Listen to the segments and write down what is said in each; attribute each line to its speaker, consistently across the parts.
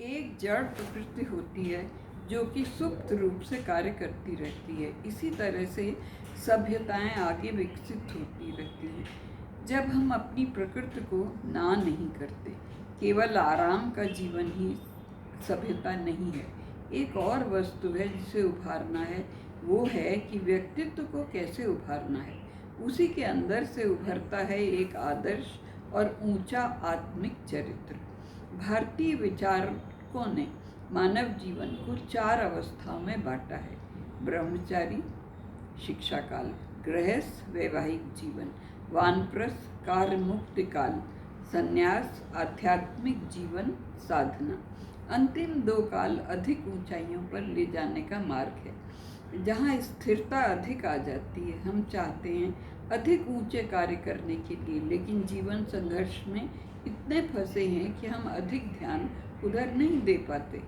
Speaker 1: एक जड़ प्रकृति होती है जो कि सुप्त रूप से कार्य करती रहती है। इसी तरह से सभ्यताएं आगे विकसित होती रहती हैं। जब हम अपनी प्रकृति को ना नहीं करते, केवल आराम का जीवन ही सभ्यता नहीं है। एक और वस्तु है जिसे उभारना है, वो है कि व्यक्तित्व को कैसे उभारना है। उसी के अंदर से उभरता है एक आदर्श और ऊंचा आत्मिक चरित्र। भारतीय विचारकों ने मानव जीवन को 4 अवस्थाओं में बांटा है: ब्रह्मचारी शिक्षा काल, गृहस्थ वैवाहिक जीवन, वानप्रस्थ कार्य मुक्ति काल, संन्यास आध्यात्मिक जीवन साधना। अंतिम 2 काल अधिक ऊंचाइयों पर ले जाने का मार्ग है, जहाँ स्थिरता अधिक आ जाती है। हम चाहते हैं अधिक ऊंचे कार्य करने के लिए, लेकिन जीवन संघर्ष में इतने फंसे हैं कि हम अधिक ध्यान उधर नहीं दे पाते।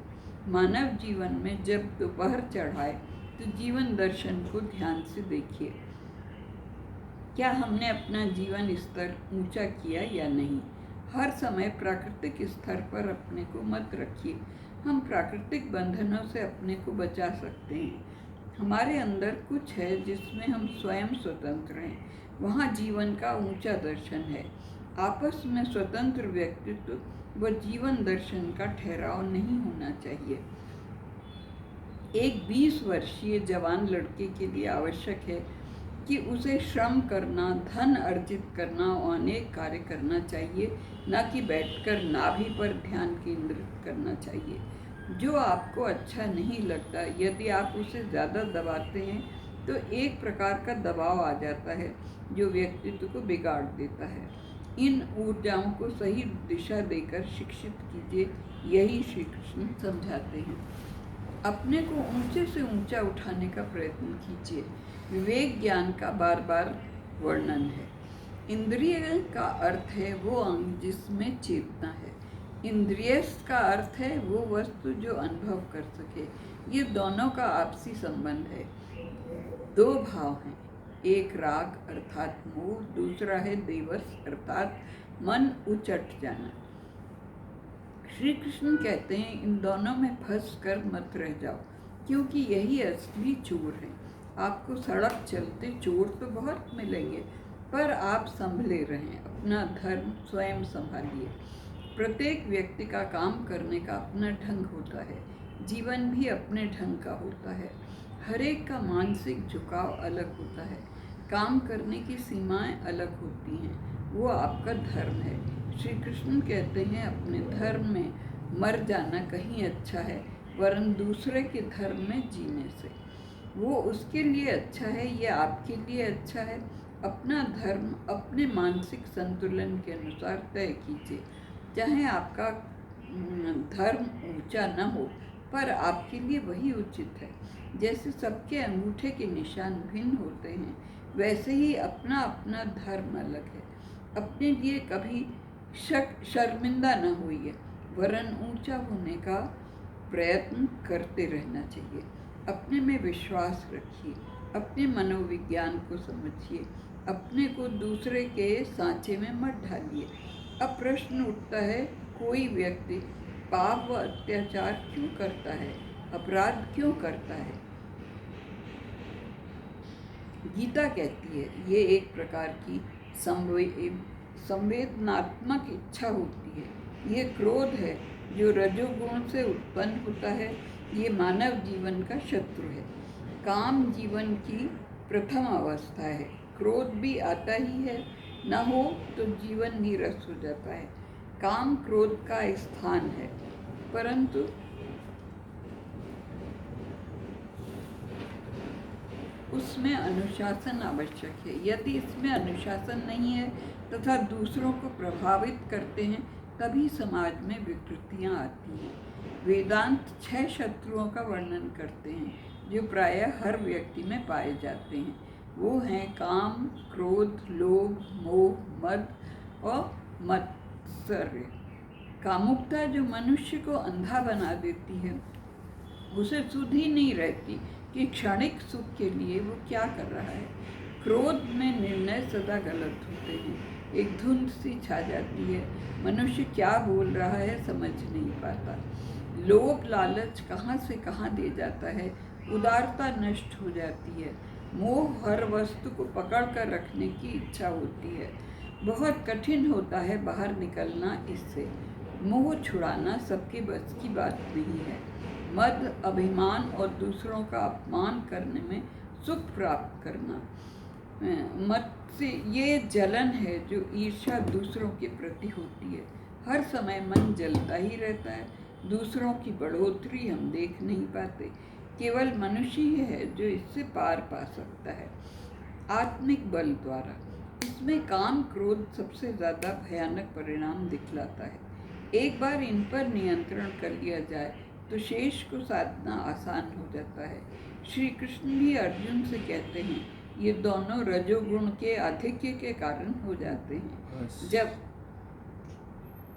Speaker 1: मानव जीवन में जब दोपहर चढ़ाए तो जीवन दर्शन को ध्यान से देखिए। क्या हमने अपना जीवन स्तर ऊंचा किया या नहीं? हर समय प्राकृतिक स्तर पर अपने को मत रखिए। हम प्राकृतिक बंधनों से अपने को बचा सकते हैं। हमारे अंदर कुछ है जिसमें हम स्वयं स्वतंत्र हैं। वहाँ जीवन का ऊंचा दर्शन है। आपस में स्वतंत्र व्यक्तित्व व जीवन दर्शन का ठहराव नहीं होना चाहिए। एक 20 वर्षीय जवान लड़के के लिए आवश्यक है कि उसे श्रम करना, धन अर्जित करना और अनेक कार्य करना चाहिए, न कि बैठकर नाभि पर ध्यान केंद्रित करना चाहिए। जो आपको अच्छा नहीं लगता, यदि आप उसे ज़्यादा दबाते हैं तो एक प्रकार का दबाव आ जाता है जो व्यक्तित्व को बिगाड़ देता है। इन ऊर्जाओं को सही दिशा देकर शिक्षित कीजिए, यही श्री कृष्ण समझाते हैं। अपने को ऊंचे से ऊंचा उठाने का प्रयत्न कीजिए। विवेक ज्ञान का बार बार वर्णन है। इंद्रिय का अर्थ है वो अंग जिसमें चेतना है। इंद्रियस्थ का अर्थ है वो वस्तु जो अनुभव कर सके। ये दोनों का आपसी संबंध है। 2 भाव हैं, एक राग अर्थात मोह, दूसरा है देवस अर्थात मन उचट जाना। श्री कृष्ण कहते हैं इन दोनों में फंस कर मत रह जाओ, क्योंकि यही असली चोर है। आपको सड़क चलते चोर तो बहुत मिलेंगे, पर आप संभले रहें, अपना धर्म स्वयं संभालिए। प्रत्येक व्यक्ति का काम करने का अपना ढंग होता है, जीवन भी अपने ढंग का होता है। हर एक का मानसिक झुकाव अलग होता है, काम करने की सीमाएं अलग होती हैं, वो आपका धर्म है। श्री कृष्ण कहते हैं अपने धर्म में मर जाना कहीं अच्छा है वरन दूसरे के धर्म में जीने से। वो उसके लिए अच्छा है या आपके लिए अच्छा है, अपना धर्म अपने मानसिक संतुलन के अनुसार तय कीजिए। चाहे आपका धर्म ऊंचा न हो, पर आपके लिए वही उचित है। जैसे सबके अंगूठे के निशान भिन्न होते हैं, वैसे ही अपना अपना धर्म अलग है। अपने लिए कभी शर्मिंदा न होइए, वरन ऊंचा होने का प्रयत्न करते रहना चाहिए। अपने में विश्वास रखिए, अपने मनोविज्ञान को समझिए, अपने को दूसरे के सांचे में मत ढालिए। अब प्रश्न उठता है, कोई व्यक्ति पाप व अत्याचार क्यों करता है, अपराध क्यों करता है? गीता कहती है ये एक प्रकार की संवेदनात्मक इच्छा होती है। ये क्रोध है जो रजोगुण से उत्पन्न होता है। ये मानव जीवन का शत्रु है। काम जीवन की प्रथम अवस्था है। क्रोध भी आता ही है, न हो तो जीवन नीरस हो जाता है। काम क्रोध का स्थान है, परंतु उसमें अनुशासन आवश्यक है। यदि इसमें अनुशासन नहीं है तथा दूसरों को प्रभावित करते हैं, तभी समाज में विकृतियाँ आती हैं। वेदांत 6 शत्रुओं का वर्णन करते हैं जो प्रायः हर व्यक्ति में पाए जाते हैं। वो हैं काम, क्रोध, लोभ, मोह, मद और मत्सर्य। कामुकता जो मनुष्य को अंधा बना देती है, उसे सुध ही नहीं रहती कि क्षणिक सुख के लिए वो क्या कर रहा है। क्रोध में निर्णय सदा गलत होते हैं। एक धुंध सी छा जाती है। मनुष्य क्या बोल रहा है समझ नहीं पाता। लोभ लालच कहाँ से कहाँ दे जाता है। उदारता नष्ट हो जाती है। मोह हर वस्तु को पकड़ कर रखने की इच्छा होती है। बहुत कठिन होता है बाहर निकलना इससे। मोह छुड़ाना सबके बस की बात नहीं है। मद, अभिमान और दूसरों का अपमान करने में सुख प्राप्त करना, मत से ये जलन है जो ईर्ष्या दूसरों के प्रति होती है। हर समय मन जलता ही रहता है। दूसरों की बढ़ोतरी हम देख नहीं पाते। केवल मनुष्य ही है जो इससे पार पा सकता है, आत्मिक बल द्वारा। इसमें काम क्रोध सबसे ज़्यादा भयानक परिणाम दिखलाता है। एक बार इन पर नियंत्रण कर लिया जाए तो शेष को साधना आसान हो जाता है। श्री कृष्ण भी अर्जुन से कहते हैं, ये दोनों रजोगुण के आधिक्य के कारण हो जाते हैं। जब